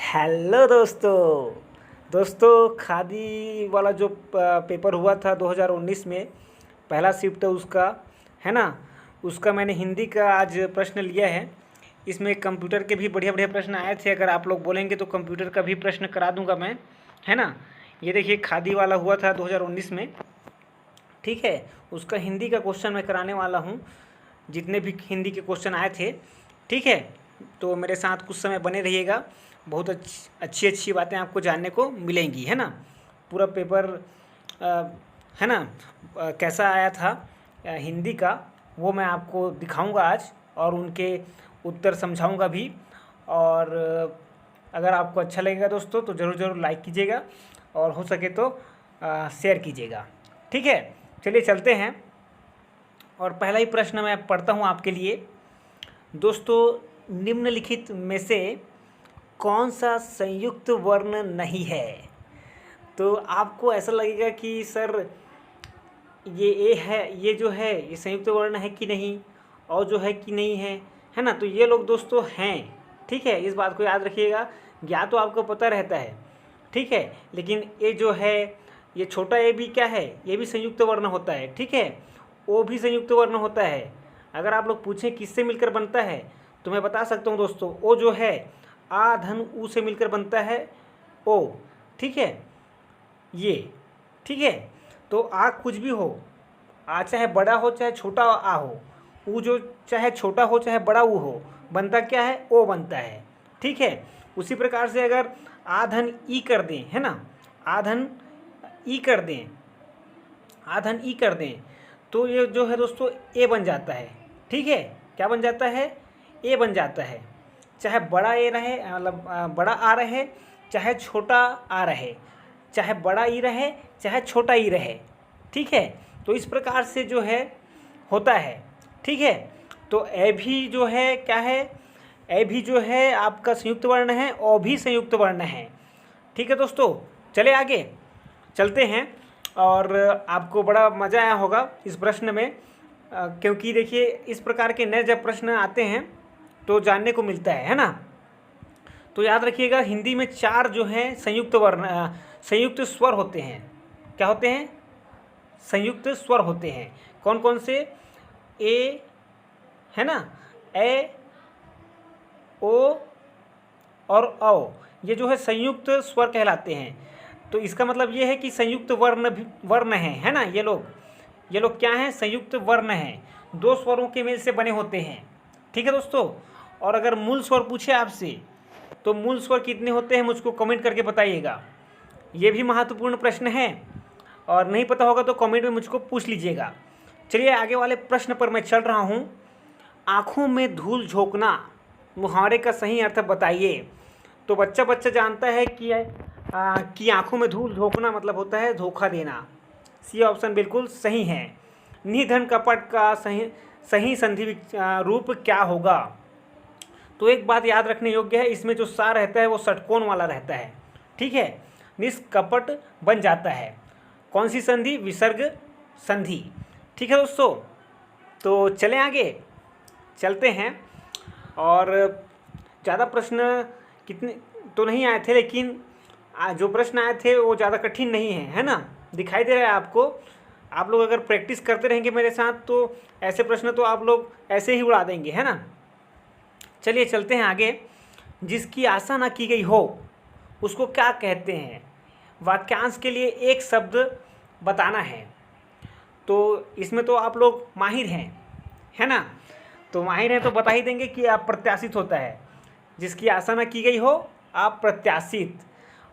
Hello दोस्तों खादी वाला जो पेपर हुआ था 2019 में, पहला शिफ्ट उसका है ना। उसका मैंने हिंदी का आज प्रश्न लिया है। इसमें कंप्यूटर के भी बढ़िया बढ़िया प्रश्न आए थे। अगर आप लोग बोलेंगे तो कंप्यूटर का भी प्रश्न करा दूंगा मैं, है ना। ये देखिए खादी वाला हुआ था 2019 में, ठीक है। उसका हिंदी का क्वेश्चन मैं कराने वाला हूँ, जितने भी हिंदी के क्वेश्चन आए थे, ठीक है। तो मेरे साथ कुछ समय बने रहिएगा, बहुत अच्छी अच्छी बातें आपको जानने को मिलेंगी, है ना। पूरा पेपर है ना कैसा आया था हिंदी का, वो मैं आपको दिखाऊंगा आज, और उनके उत्तर समझाऊंगा भी। और अगर आपको अच्छा लगेगा दोस्तों तो ज़रूर लाइक कीजिएगा, और हो सके तो शेयर कीजिएगा, ठीक है। चलिए चलते हैं, और पहला ही प्रश्न मैं पढ़ता हूँ आपके लिए। दोस्तों, निम्नलिखित में से कौन सा संयुक्त वर्ण नहीं है? तो आपको ऐसा लगेगा कि सर ये ए है, ये जो है ये संयुक्त वर्ण है कि नहीं, और जो है कि नहीं है ना। तो ये लोग दोस्तों हैं, ठीक है। इस बात को याद रखिएगा। या तो आपको पता रहता है, ठीक है, लेकिन ये जो है ये छोटा ए भी क्या है, ये भी संयुक्त वर्ण होता है, ठीक है। ओ भी संयुक्त वर्ण होता है। अगर आप लोग पूछें किससे मिलकर बनता है, तो मैं बता सकता हूँ दोस्तों, ओ जो है आ धन ऊ से मिलकर बनता है ओ, ठीक है। ये ठीक है। तो आ कुछ भी हो, आ चाहे बड़ा हो चाहे छोटा आ हो, ऊ जो चाहे छोटा हो चाहे बड़ा ऊ हो, बनता क्या है, ओ बनता है, ठीक है। उसी प्रकार से अगर आ धन ई कर दें, है ना, आ धन ई कर दें, आ धन ई कर दें, तो ये जो है दोस्तों ए बन जाता है, ठीक है। क्या बन जाता है, ए बन जाता है। चाहे बड़ा ए रहे, मतलब बड़ा आ रहे, चाहे छोटा आ रहे, चाहे बड़ा ई रहे चाहे छोटा ई रहे, ठीक है। तो इस प्रकार से जो है होता है, ठीक है। तो ए भी जो है क्या है, ए भी जो है आपका संयुक्त वर्ण है, ओ भी संयुक्त वर्ण है, ठीक है दोस्तों। चले आगे चलते हैं, और आपको बड़ा मज़ा आया होगा इस प्रश्न में, क्योंकि देखिए इस प्रकार के नए जब प्रश्न आते हैं तो जानने को मिलता है ना। तो याद रखिएगा, हिंदी में 4 जो हैं संयुक्त वर्ण संयुक्त स्वर होते हैं। क्या होते हैं, संयुक्त स्वर होते हैं। कौन कौन से, ए है ना, ए ओ और औ, ये जो है संयुक्त स्वर कहलाते हैं। तो इसका मतलब ये है कि संयुक्त वर्ण है ना। ये लोग क्या हैं, संयुक्त वर्ण हैं, 2 स्वरों के मेल से बने होते हैं, ठीक है दोस्तों। और अगर मूल स्वर पूछे आपसे, तो मूल स्वर कितने होते हैं मुझको कमेंट करके बताइएगा। ये भी महत्वपूर्ण प्रश्न है, और नहीं पता होगा तो कमेंट में मुझको पूछ लीजिएगा। चलिए आगे वाले प्रश्न पर मैं चल रहा हूँ। आँखों में धूल झोंकना मुहावरे का सही अर्थ बताइए। तो बच्चा जानता है कि आँखों में धूल झोंकना मतलब होता है धोखा देना। सी ऑप्शन बिल्कुल सही है। निधन कपट का सही संधि रूप क्या होगा? तो एक बात याद रखने योग्य है, इसमें जो सा रहता है वो षटकोण वाला रहता है, ठीक है। निष्कपट बन जाता है। कौन सी संधि, विसर्ग संधि, ठीक है दोस्तों। तो चलें आगे चलते हैं, और ज़्यादा प्रश्न कितने तो नहीं आए थे, लेकिन जो प्रश्न आए थे वो ज़्यादा कठिन नहीं है ना। दिखाई दे रहा है आपको। आप लोग अगर प्रैक्टिस करते रहेंगे मेरे साथ तो ऐसे प्रश्न तो आप लोग ऐसे ही उड़ा देंगे, है ना। चलिए चलते हैं आगे। जिसकी आशा ना की गई हो उसको क्या कहते हैं? वाक्यांश के लिए एक शब्द बताना है। तो इसमें तो आप लोग माहिर हैं, है ना। तो माहिर हैं तो बता ही देंगे कि आप प्रत्याशित होता है। जिसकी आशा ना की गई हो आप प्रत्याशित,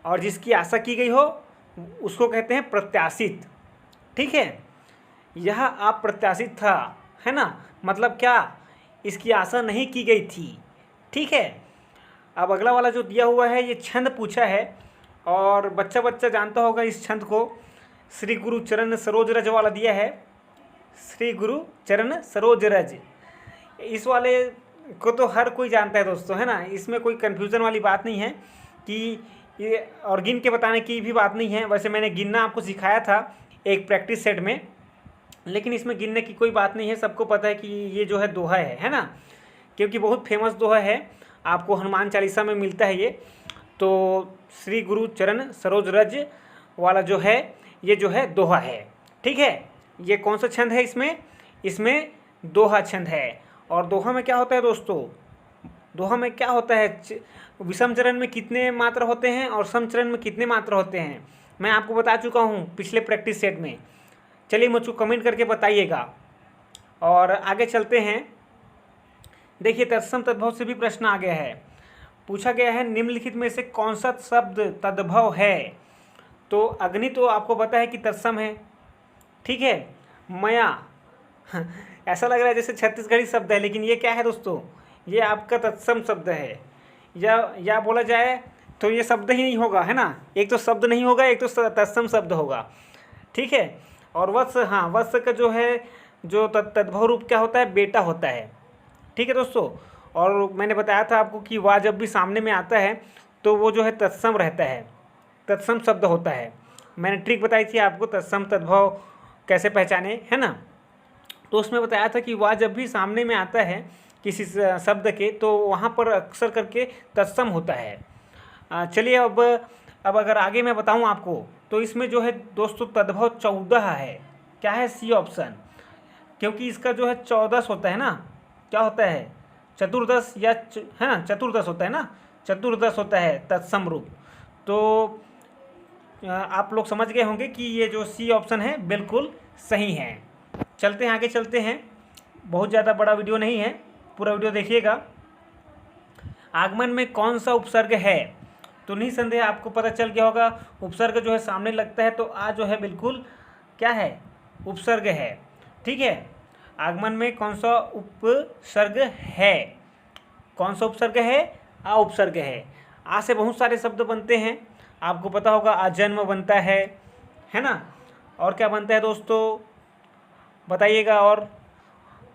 और जिसकी आशा की गई हो उसको कहते हैं प्रत्याशित, ठीक है। यह आप प्रत्याशित था, है ना, मतलब क्या, इसकी आशा नहीं की गई थी, ठीक है। अब अगला वाला जो दिया हुआ है ये छंद पूछा है, और बच्चा जानता होगा इस छंद को। श्री गुरु चरण सरोज रज वाला दिया है, श्री गुरु चरण सरोज रज। इस वाले को तो हर कोई जानता है दोस्तों, है ना। इसमें कोई कन्फ्यूज़न वाली बात नहीं है कि ये, और गिन के बताने की भी बात नहीं है। वैसे मैंने गिनना आपको सिखाया था एक प्रैक्टिस सेट में, लेकिन इसमें गिनने की कोई बात नहीं है। सबको पता है कि ये जो है दोहा है ना, क्योंकि बहुत फेमस दोहा है, आपको हनुमान चालीसा में मिलता है ये। तो श्री गुरु चरण सरोज रज वाला जो है ये जो है दोहा है। ठीक है, ये कौन सा छंद है? इसमें दोहा छंद है। और दोहा में क्या होता है दोस्तों? दोहा में क्या होता है? विषम चरण में कितने मात्रा होते हैं और सम चरण में कितने मात्रा होते हैं, मैं आपको बता चुका हूँ पिछले प्रैक्टिस सेट में। चलिए मुझको कमेंट करके बताइएगा। और आगे चलते हैं। देखिए तत्सम तद्भव से भी प्रश्न आ गया है। पूछा गया है निम्नलिखित में से कौन सा शब्द तद्भव है? तो अग्नि तो आपको पता है कि तत्सम है। ठीक है, मया ऐसा लग रहा है जैसे छत्तीसगढ़ी शब्द है, लेकिन ये क्या है दोस्तों? ये आपका तत्सम शब्द है। या बोला जाए तो ये शब्द ही नहीं होगा, है ना। एक तो शब्द नहीं होगा, एक तो तत्सम शब्द होगा। ठीक है, और वत्स, हाँ वत्स का जो है जो तद्भव रूप क्या होता है? बेटा होता है। ठीक है दोस्तों, और मैंने बताया था आपको कि वाह जब भी सामने में आता है तो वो जो है तत्सम रहता है, तत्सम शब्द होता है। मैंने ट्रिक बताई थी आपको तत्सम तद्भव कैसे पहचाने, है ना। तो उसमें बताया था कि वाह जब भी सामने में आता है किसी शब्द के तो वहाँ पर अक्सर करके तत्सम होता है। चलिए अब अगर आगे मैं बताऊँ आपको तो इसमें जो है दोस्तों तद्भव 14 है। क्या है? सी ऑप्शन, क्योंकि इसका जो है 14 होता है ना। क्या होता है? चतुर्दश या है ना, चतुर्दश होता है ना, चतुर्दश होता है तत्सम रूप। तो आप लोग समझ गए होंगे कि ये जो सी ऑप्शन है बिल्कुल सही है। चलते हैं आगे, चलते हैं। बहुत ज़्यादा बड़ा वीडियो नहीं है, पूरा वीडियो देखिएगा। आगमन में कौन सा उपसर्ग है? तो निसंदेह आपको पता चल गया होगा, उपसर्ग जो है सामने लगता है तो आ जो है बिल्कुल क्या है? उपसर्ग है। ठीक है, आगमन में कौन सा उपसर्ग है? कौन सा उपसर्ग है? आ उपसर्ग है। आ से बहुत सारे शब्द बनते हैं, आपको पता होगा। आजन्म बनता है ना। और क्या बनता है दोस्तों? बताइएगा और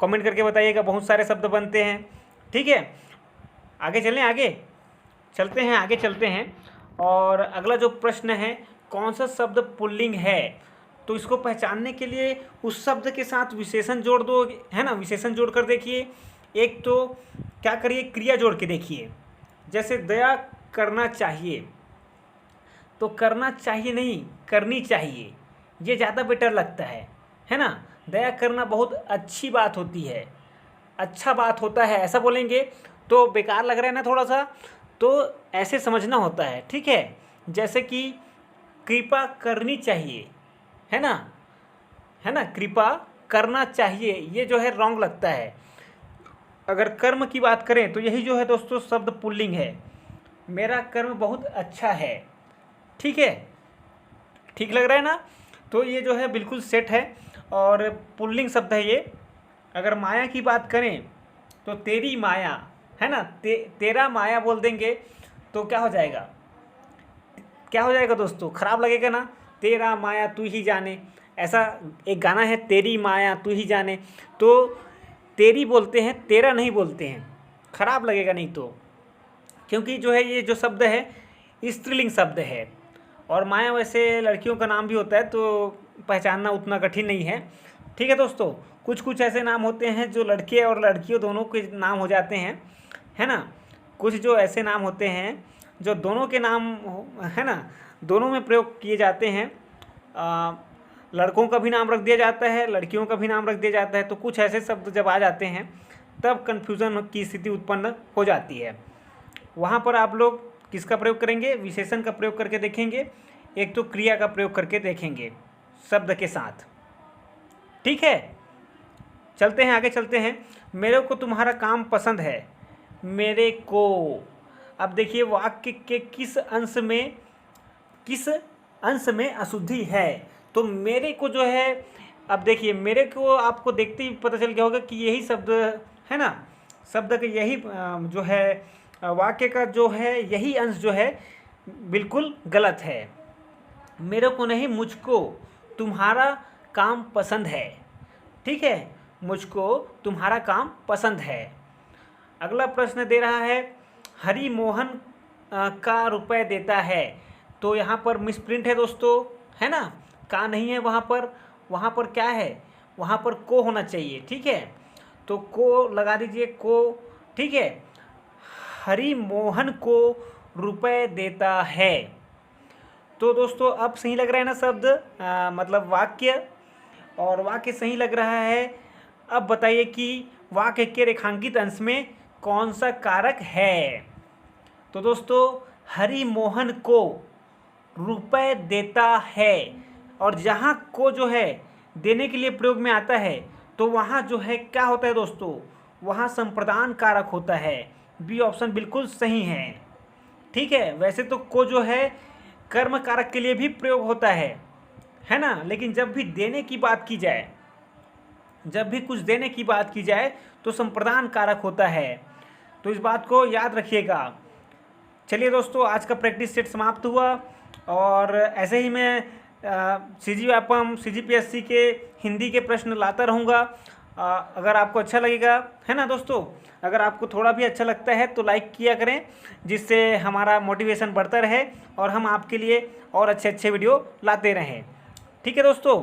कमेंट करके बताइएगा। बहुत सारे शब्द बनते हैं। ठीक है, आगे चलें, आगे चलते हैं। और अगला जो प्रश्न है, कौन सा शब्द पुल्लिंग है? तो इसको पहचानने के लिए उस शब्द के साथ विशेषण जोड़ दो, है ना। विशेषण जोड़ कर देखिए। एक तो क्या करिए, क्रिया जोड़ के देखिए। जैसे दया करना चाहिए, तो करना चाहिए नहीं, करनी चाहिए, ये ज़्यादा बेटर लगता है ना। दया करना बहुत अच्छी बात होती है, अच्छा बात होता है, ऐसा बोलेंगे तो बेकार लग रहा है ना थोड़ा सा, तो ऐसे समझना होता है। ठीक है, जैसे कि कृपा करनी चाहिए, है ना, कृपा करना चाहिए, ये जो है रॉन्ग लगता है। अगर कर्म की बात करें तो यही जो है दोस्तों शब्द पुल्लिंग है। मेरा कर्म बहुत अच्छा है। ठीक है, ठीक लग रहा है ना। तो ये जो है बिल्कुल सेट है और पुल्लिंग शब्द है ये। अगर माया की बात करें तो तेरी माया, है ना, तेरा माया बोल देंगे तो क्या हो जाएगा? क्या हो जाएगा दोस्तों? खराब लगेगा ना। तेरा माया तू ही जाने, ऐसा एक गाना है, तेरी माया तू ही जाने। तो तेरी बोलते हैं, तेरा नहीं बोलते हैं, खराब लगेगा नहीं तो। क्योंकि जो है ये जो शब्द है स्त्रीलिंग शब्द है। और माया वैसे लड़कियों का नाम भी होता है, तो पहचानना उतना कठिन नहीं है। ठीक है दोस्तों, कुछ कुछ ऐसे नाम होते हैं जो लड़के और लड़कियों दोनों के नाम हो जाते हैं, है ना। कुछ जो ऐसे नाम होते हैं जो दोनों के नाम, है ना, दोनों में प्रयोग किए जाते हैं। लड़कों का भी नाम रख दिया जाता है, लड़कियों का भी नाम रख दिया जाता है। तो कुछ ऐसे शब्द जब आ जाते हैं तब कन्फ्यूज़न की स्थिति उत्पन्न हो जाती है। वहाँ पर आप लोग किसका प्रयोग करेंगे? विशेषण का प्रयोग करके देखेंगे, एक तो क्रिया का प्रयोग करके देखेंगे शब्द के साथ। ठीक है, चलते हैं, आगे चलते हैं। मेरे को तुम्हारा काम पसंद है। मेरे को, अब देखिए वाक्य के किस अंश में अशुद्धि है? तो मेरे को जो है, अब देखिए मेरे को आपको देखते ही पता चल गया होगा कि यही शब्द है ना, शब्द का यही जो है वाक्य का जो है यही अंश जो है बिल्कुल गलत है। मेरे को नहीं, मुझको तुम्हारा काम पसंद है। ठीक है, मुझको तुम्हारा काम पसंद है। अगला प्रश्न दे रहा है, हरि मोहन का रुपए देता है। तो यहाँ पर मिसप्रिंट है दोस्तों, है ना, का नहीं है वहाँ पर क्या है? वहाँ पर को होना चाहिए। ठीक है, तो को लगा दीजिए, को। ठीक है, हरि मोहन को रुपए देता है। तो दोस्तों अब सही लग रहा है ना शब्द, मतलब वाक्य, और वाक्य सही लग रहा है। अब बताइए कि वाक्य के रेखांकित अंश में कौन सा कारक है। तो दोस्तों हरि मोहन को रुपए देता है, और जहाँ को जो है देने के लिए प्रयोग में आता है तो वहाँ जो है क्या होता है दोस्तों, वहाँ संप्रदान कारक होता है। बी ऑप्शन बिल्कुल सही है। ठीक है, वैसे तो को जो है कर्म कारक के लिए भी प्रयोग होता है ना, लेकिन जब भी देने की बात की जाए, जब भी कुछ देने की बात की जाए तो संप्रदान कारक होता है। तो इस बात को याद रखिएगा। चलिए दोस्तों, आज का प्रैक्टिस सेट समाप्त हुआ, और ऐसे ही मैं सीजी व्यापम CGPSC के हिंदी के प्रश्न लाता रहूँगा। अगर आपको अच्छा लगेगा, है ना दोस्तों, अगर आपको थोड़ा भी अच्छा लगता है तो लाइक किया करें, जिससे हमारा मोटिवेशन बढ़ता रहे और हम आपके लिए और अच्छे अच्छे वीडियो लाते रहें। ठीक है दोस्तों।